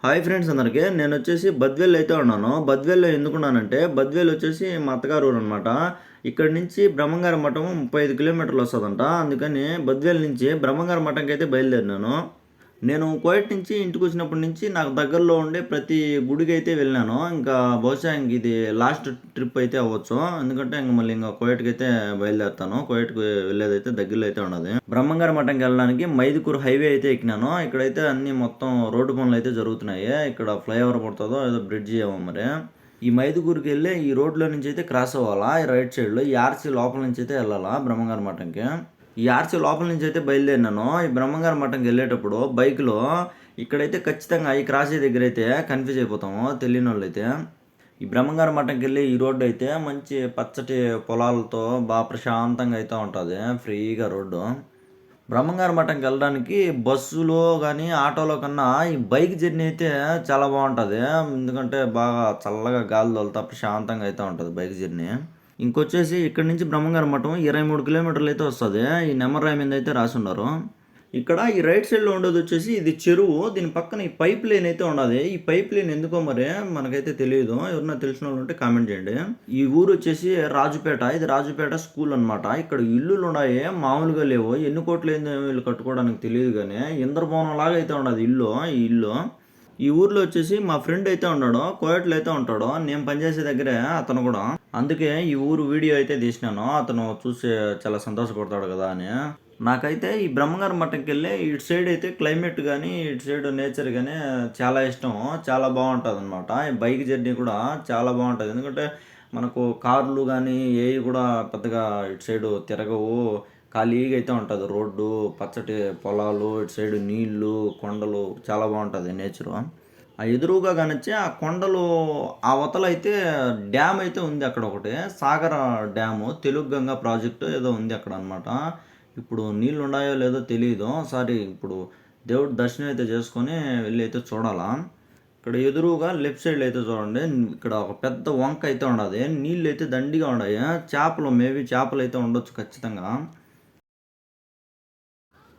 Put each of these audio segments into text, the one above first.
Hi friends అందరికి. నేనొచ్చేసి బద్వేల్ అయితే ఉన్నాను. బద్వేల్‌లో ఎందుకున్నానంటే, బద్వేల్ వచ్చేసి మా అత్తగారి ఊరనమాట. ఇక్కడి నుంచి బ్రహ్మంగారి మఠం 35 కిలోమీటర్లు వస్తదంట. అందుకని బద్వేల్ నుంచి బ్రహ్మంగారి మఠంకైతే బయలుదేరినాను. నేను కువైట్ నుంచి ఇంటికొచ్చినప్పటి నుంచి నాకు దగ్గరలో ఉండే ప్రతి గుడికైతే వెళ్ళాను. ఇంకా బహుశా ఇది లాస్ట్ ట్రిప్ అయితే అవ్వచ్చు. ఎందుకంటే మళ్ళీ కువైట్‌కైతే బయలుదేరుతాను. కువైట్‌కి వెళ్ళేదైతే దగ్గరలో అయితే ఉన్నది. బ్రహ్మంగారి మఠంకి వెళ్ళడానికి మైదుకూరు హైవే అయితే ఎక్కినాను. ఇక్కడైతే అన్నీ మొత్తం రోడ్డు పనులైతే జరుగుతున్నాయి. ఇక్కడ ఫ్లైఓవర్ పడతదో ఏదో బ్రిడ్జి ఏమో మరి. ఈ మైదుకూరుకెళ్ళి ఈ రోడ్‌లో నుంచి అయితే క్రాస్ అవ్వాలా. ఈ రైట్ సైడ్‌లో ఈ ఆర్‌సీ లోపల నుంచి అయితే వెళ్ళాలా బ్రహ్మంగారి మఠంకి. ఈ ఆర్‌సీ లోపల నుంచి అయితే బయలుదేరినాను. ఈ బ్రహ్మంగారి మఠంకెళ్ళేటప్పుడు బైక్‌లో ఇక్కడైతే ఖచ్చితంగా ఈ క్రాసీ దగ్గరైతే కన్‌ఫ్యూజ్ అయిపోతాము తెలియనోళ్ళైతే. ఈ బ్రహ్మంగారి మఠంకెళ్ళే ఈ రోడ్డయితే మంచి పచ్చటి పొలాలతో ప్రశాంతంగా అయితే ఉంటది. ఫ్రీగా రోడ్డు. బ్రహ్మంగారి మఠంకెళ్ళడానికి బస్సులో గానీ, ఆటోలో కన్నా ఈ బైక్ జర్నీ అయితే చాలా బావుంటది. ఎందుకంటే బాగా చల్లగా గాలి తోలుతా ప్రశాంతంగా అయితే ఉంటది బైక్ జర్నీ. ఇంకొచ్చేసి ఇక్కడి నుంచి బ్రహ్మంగారి మఠం 23 కిలోమీటర్లయితే వస్తది. ఈ నెమలి రాయి మీదయితే రాసుండారు. ఇక్కడ ఈ రైట్ సైడ్‌లో ఉండేదొచ్చేసి ఇది చెరువు. దీని పక్కన ఈ పైప్ లైన్ అయితే ఉన్నది. ఈ పైప్ లైన్ ఎందుకో మరి మనకైతే తెలీదు. ఎవరైనా తెలిసినోళ్ళుంటే కామెంట్ చేయండి. ఈ ఊరొచ్చేసి రాజుపేట. ఇది రాజుపేట స్కూల్ అనమాట. ఇక్కడ ఇల్లులున్నాయి. మామూలుగా లేవు. ఎన్ని కోట్లయిందో వీళ్ళు కట్టుకోవడానికి తెలీదు గానీ, ఇంద్రభవనంలాగా అయితే ఉన్నది ఇల్లు. ఈ ఇల్లు. ఈ ఊర్లో వచ్చేసి మా ఫ్రెండ్ అయితే ఉన్నాడు. కోయట్లో అయితే ఉంటాడు. నేను పనిచేసే దగ్గరే అతను కూడా. అందుకే ఈ ఊరు వీడియో అయితే తీసినాను. అతను చూసి చాలా సంతోషపడతాడు కదా అని. నాకైతే ఈ బ్రహ్మంగారి మఠంకెళ్ళి ఇటు సైడ్ అయితే క్లైమేట్ గానీ, ఇటు సైడ్ నేచర్ గానీ చాలా ఇష్టం. చాలా బావుంటదనమాట. ఈ బైక్ జర్నీ కూడా చాలా బావుంటది. ఎందుకంటే మనకు కార్లు గానీ ఏయి కూడా పెద్దగా ఇటు సైడు తిరగవు. ఖాళీగా అయితే ఉంటది రోడ్డు, పచ్చటి పొలాలు, ఇటు సైడ్ నీళ్ళు, కొండలు చాలా బావుంటది నేచరు. ఆ ఎదురుగా గానొచ్చి ఆ కొండలు అవతలైతే డ్యామ్ అయితే ఉంది అక్కడొకటి. సాగర డ్యాము. తెలుగు గంగా ప్రాజెక్టు ఏదో ఉంది అక్కడనమాట. ఇప్పుడు నీళ్లున్నాయో లేదో తెలీదు. ఒకసారి ఇప్పుడు దేవుడి దర్శనం అయితే చేసుకొని వెళ్లి అయితే చూడాలా. ఇక్కడ ఎదురుగా లెఫ్ట్ సైడ్‌లో అయితే చూడండి. ఇక్కడ ఒక పెద్ద వంక అయితే ఉండాది. నీళ్లయితే దండిగా ఉండాయి. చేపలు మేబీ చేపలైతే ఉండొచ్చు ఖచ్చితంగా.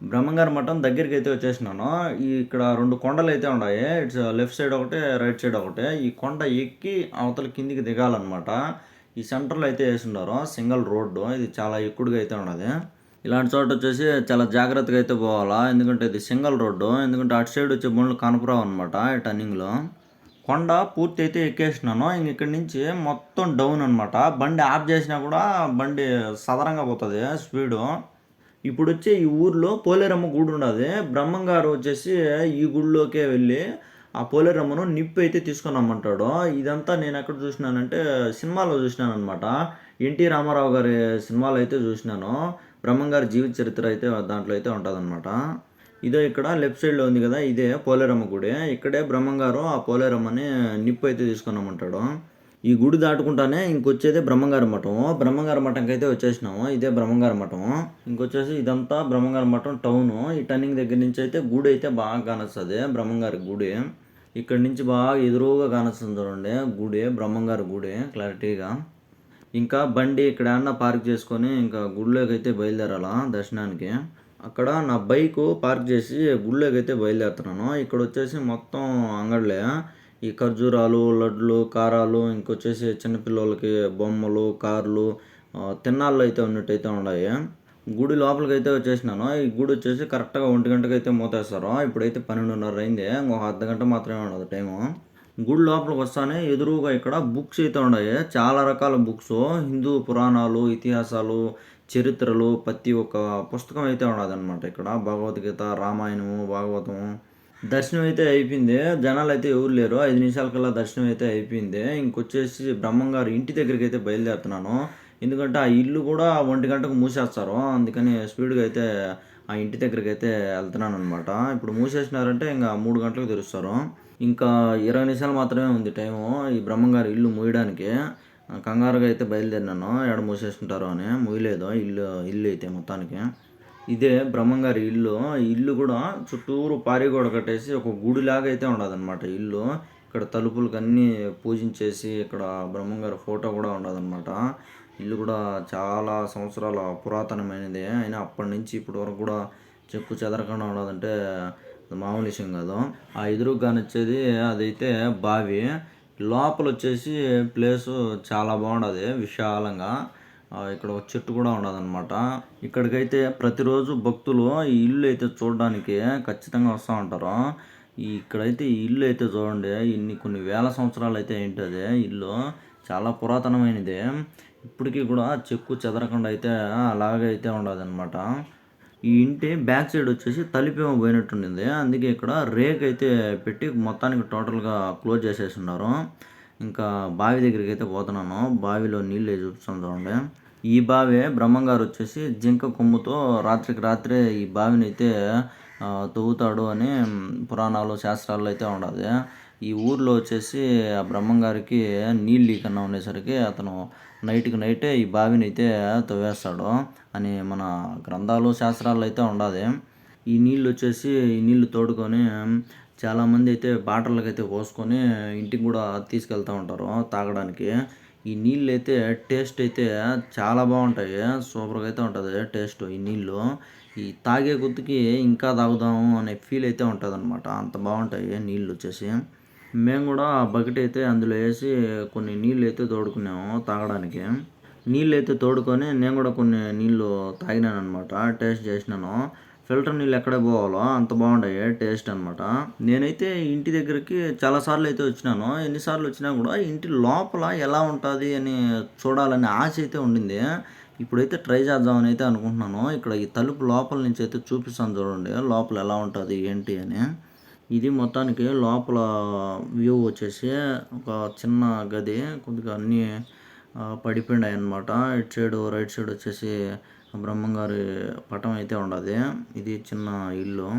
బ్రహ్మంగారి మఠం దగ్గరికైతే వచ్చేసినాను. ఇక్కడ 2 కొండలైతే ఉండాయి. ఇట్స్ లెఫ్ట్ సైడ్ ఒకటి, రైట్ సైడ్ ఒకటి. ఈ కొండ ఎక్కి అవతల కిందికి దిగాలనమాట. ఈ సెంటర్‌లో అయితే యేసుండారు. Single road. ఇది చాలా ఎక్కుడుగా అయితే ఉన్నది. ఇలాంటి చోటొచ్చేసి చాలా జాగ్రత్తగా అయితే పోవాలా. ఎందుకంటే ఇది సింగిల్ రోడ్డు. ఎందుకంటే అటు సైడ్ వచ్చే బండ్లు కనపరావనమాట ఈ టర్నింగ్‌లో. కొండ పూర్తి అయితే ఎక్కేసినాను. ఇంక ఇక్కడి నుంచి మొత్తం డౌన్ అనమాట. బండి ఆఫ్ చేసినా కూడా బండి సదరంగా పోతది స్పీడు. ఇప్పుడొచ్చే ఈ ఊర్లో పోలేరమ్మ గుడి ఉండాది. బ్రహ్మంగారు వచ్చేసి ఈ గుడిలోకే వెళ్ళి ఆ పోలేరమ్మను నిప్పైతే తీసుకొని రమ్మంటాడు. ఇదంతా నేనెక్కడ చూసినానంటే సినిమాలో చూసినాననమాట. 'ఎన్టీ రామారావు' గారి సినిమాలో అయితే చూసినాను. బ్రహ్మంగారి జీవిత చరిత్ర అయితే దాంట్లో అయితే ఉంటదనమాట. ఇదో ఇక్కడ లెఫ్ట్ సైడ్‌లో ఉంది గదా! ఇదే పోలేరమ్మ గుడి. ఇక్కడే బ్రహ్మంగారు ఆ పోలేరమ్మని నిప్పైతే తీసుకొని రమ్మంటాడు. ఈ గుడి దాటుకుంటానే ఇంకొచ్చేదే బ్రహ్మంగారి మఠం. బ్రహ్మంగారి మఠంకైతే వచ్చేసినాము. ఇదే బ్రహ్మంగారి మఠం. ఇంకొచ్చేసి ఇదంతా బ్రహ్మంగారి మఠం టౌను. ఈ టర్నింగ్ దగ్గర నుంచి అయితే గుడైతే బాగా కానొస్తది. బ్రహ్మంగారి గుడి. ఇక్కడి నుంచి బాగా ఎదురుగా కానొస్తుంది చూడండి గుడి. బ్రహ్మంగారి గుడి క్లారిటీగా. ఇంకా బండి ఇక్కడేమన్నా పార్క్ చేసుకొని ఇంకా గుడిలోకైతే బయలుదేరాలా దర్శనానికి. అక్కడ నా బైకు పార్క్ చేసి గుడిలోకైతే బయలుదేరుతున్నాను. ఇక్కడొచ్చేసి మొత్తం అంగడ్లే. ఈ ఖర్జూరాలు, లడ్లు, కారాలు ఇంకొచ్చేసి చిన్న పిల్లోళ్ళకి బొమ్మలు, కార్లు తిన్నాళ్ళు అయితే ఉన్నట్టయితే ఉండాయి. గుడి లోపలికైతే వచ్చేసినాను. ఈ గుడి వచ్చేసి కరెక్ట్‌గా 1 గంటకైతే మూతేస్తారు. ఇప్పుడైతే 12:30 అయింది. ఇంకొక అర్ధగంట మాత్రమే ఉన్నది టైము. గుడి లోపలికి వస్తానే ఎదురుగా ఇక్కడ బుక్స్ అయితే ఉన్నాయి. చాలా రకాల బుక్సు. హిందూ పురాణాలు, ఇతిహాసాలు, చరిత్రలు ప్రతి ఒక్క పుస్తకం అయితే ఉన్నదనమాట ఇక్కడ. భగవద్గీత, రామాయణము, భాగవతము. దర్శనం అయితే అయిపోయింది. జనాలైతే ఎవరు లేరు. 5 నిమిషాలకల్లా దర్శనం అయితే అయిపోయింది. ఇంకొచ్చేసి బ్రహ్మంగారి ఇంటి దగ్గరికైతే బయలుదేరుతున్నాను. ఎందుకంటే ఆ ఇల్లు కూడా 1 గంటకు మూసేస్తారు. అందుకని స్పీడ్‌గా అయితే ఆ ఇంటి దగ్గరికైతే ఎళ్తున్నాననమాట. ఇప్పుడు మూసేసినారంటే ఇంక 3 గంటలకు తెరుస్తారు. ఇంకా 20 నిమిషాలు మాత్రమే ఉంది టైము. ఈ బ్రహ్మంగారి ఇల్లు మూయడానికి. కంగారుగా అయితే బయలుదేరినాను. ఏడ మూసేసుంటారో అని. మూయలేదు ఇల్లు అయితే మొత్తానికి. ఇదే బ్రహ్మంగారి ఇల్లు. ఈ ఇల్లు గూడా చుట్టూరు పారి గోడ కట్టేసి ఒక గుడిలాగా అయితే ఉండదనమాట ఇల్లు. ఇక్కడ తలుపులకన్నీ పూజించేసి ఇక్కడ బ్రహ్మంగారి ఫోటో గూడా ఉండదనమాట. ఇల్లు గూడా చాలా సంవత్సరాల పురాతనమైనదే. అయినా అప్పటి నుంచి ఇప్పటి వరకు గూడా చెక్కు చెదరకుండా ఉన్నదంటే అది మామూలు విషయం కాదు. ఆ ఎదురుగా కానొచ్చేది అదైతే బావి. లోపలొచ్చేసి ప్లేసు చాలా బాగుండది విశాలంగా. ఇక్కడ ఒక చెట్టు కూడా ఉండదనమాట. ఇక్కడికైతే ప్రతిరోజు భక్తులు ఈ ఇల్లు అయితే చూడడానికి ఖచ్చితంగా వస్తా ఉంటారు. ఇక్కడైతే ఈ ఇల్లు అయితే చూడండి కొన్ని వేల సంవత్సరాలు అయితే అయింటది ఇల్లు. చాలా పురాతనమైనది. ఇప్పటికి కూడా చెక్కు చెదరకుండా అయితే అలాగే అయితే ఉండదనమాట. ఈ ఇంటి బ్యాక్ సైడ్ వచ్చేసి తలుపేమో పోయినట్టుండింది. అందుకే ఇక్కడ రేక్ అయితే పెట్టి మొత్తానికి టోటల్‌గా క్లోజ్ చేసేసున్నారు. ఇంకా బావి దగ్గరికైతే పోతున్నాను. బావిలో నీళ్ళయి చూపిస్తాను చూడండి. ఈ బావే బ్రహ్మంగారు వచ్చేసి జింక కొమ్ముతో రాత్రికి రాత్రే ఈ బావినైతే తవ్వుతాడు అని పురాణాలు, శాస్త్రాల్లో అయితే ఉండాది. ఈ ఊర్లో వచ్చేసి ఆ బ్రహ్మంగారికి నీళ్ళు లీకన్నా ఉండేసరికి అతను నైట్‌కి నైటే ఈ బావినైతే తవ్వేస్తాడు అని మన గ్రంథాలు, శాస్త్రాల్లో అయితే ఉండాది. ఈ నీళ్ళు తోడుకొని చాలామంది అయితే బాటిళ్ళకైతే పోసుకొని ఇంటికి కూడా తీసుకెళ్తా ఉంటారు తాగడానికి. ఈ నీళ్ళైతే టేస్ట్ అయితే చాలా బావుంటాయి. సూపర్‌గా అయితే ఉంటది టేస్ట్ ఈ నీళ్ళు. ఈ తాగే కొద్దికి ఇంకా తాగుదాము అనే ఫీల్ అయితే ఉంటదనమాట. అంత బావుంటాయి నీళ్ళొచ్చేసి. మేము గూడా ఆ బకెట్ అయితే అందులో ఏసి కొన్ని నీళ్ళైతే తోడుకున్నాము తాగడానికి. నీళ్ళైతే తోడుకొని నేను గూడా కొన్ని నీళ్ళు తాగినాననమాట. టేస్ట్ చేసినాను. ఫిల్టర్ నీళ్ళు ఎక్కడికి పోవాలో అంత బాగుంటాయి టేస్ట్ అనమాట. నేనైతే ఇంటి దగ్గరికి చాలా సార్లు అయితే వచ్చినాను. ఎన్ని సార్లు వచ్చినా కూడా ఇంటి లోపల ఎలా ఉంటుంది అని చూడాలనే ఆశ అయితే ఉండింది. ఇప్పుడైతే ట్రై చేద్దామని అయితే అనుకుంటున్నాను. ఇక్కడ ఈ తలుపు లోపల నుంచి అయితే చూపిస్తాను చూడండి. లోపల ఎలా ఉంటుంది ఏంటి అని. ఇది మొత్తానికి లోపల వ్యూ వచ్చేసి ఒక చిన్న గది. కొద్దిగా అన్నీ పడిపోయినాయన్నమాట. ఇటు సైడు రైట్ సైడ్ వచ్చేసి బ్రహ్మంగారి పటం అయితే ఉండది. ఇది చిన్న ఇల్లు.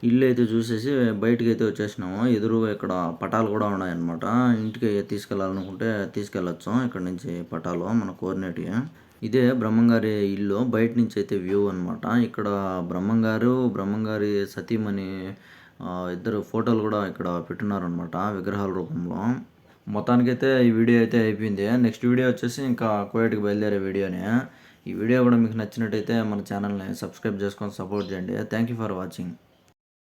ఇల్లు అయితే చూసేసి బయటకైతే వచ్చేసినాము. ఎదురుగా ఇక్కడ పటాలు కూడా ఉన్నాయన్నమాట. ఇంటికి తీసుకెళ్ళాలనుకుంటే తీసుకెళ్ళొచ్చు. ఇక్కడ నుంచి పటాలు మన కోరినేటివి. ఇదే బ్రహ్మంగారి ఇల్లు. బయట నుంచి అయితే వ్యూ అనమాట. ఇక్కడ బ్రహ్మంగారు, బ్రహ్మంగారి సతీమణి ఇద్దరు ఫోటోలు కూడా ఇక్కడ పెట్టున్నారనమాట విగ్రహాల రూపంలో. మొత్తానికైతే ఈ వీడియో అయితే అయిపోయింది. నెక్స్ట్ వీడియో వచ్చేసి ఇంకా కువైట్‌కి బయలుదేరే వీడియోనే. ఈ వీడియో కూడా మీకు నచ్చినట్టయితే మన ఛానల్‌ని సబ్స్క్రైబ్ చేసుకొని సపోర్ట్ చేయండి. Thank you for watching.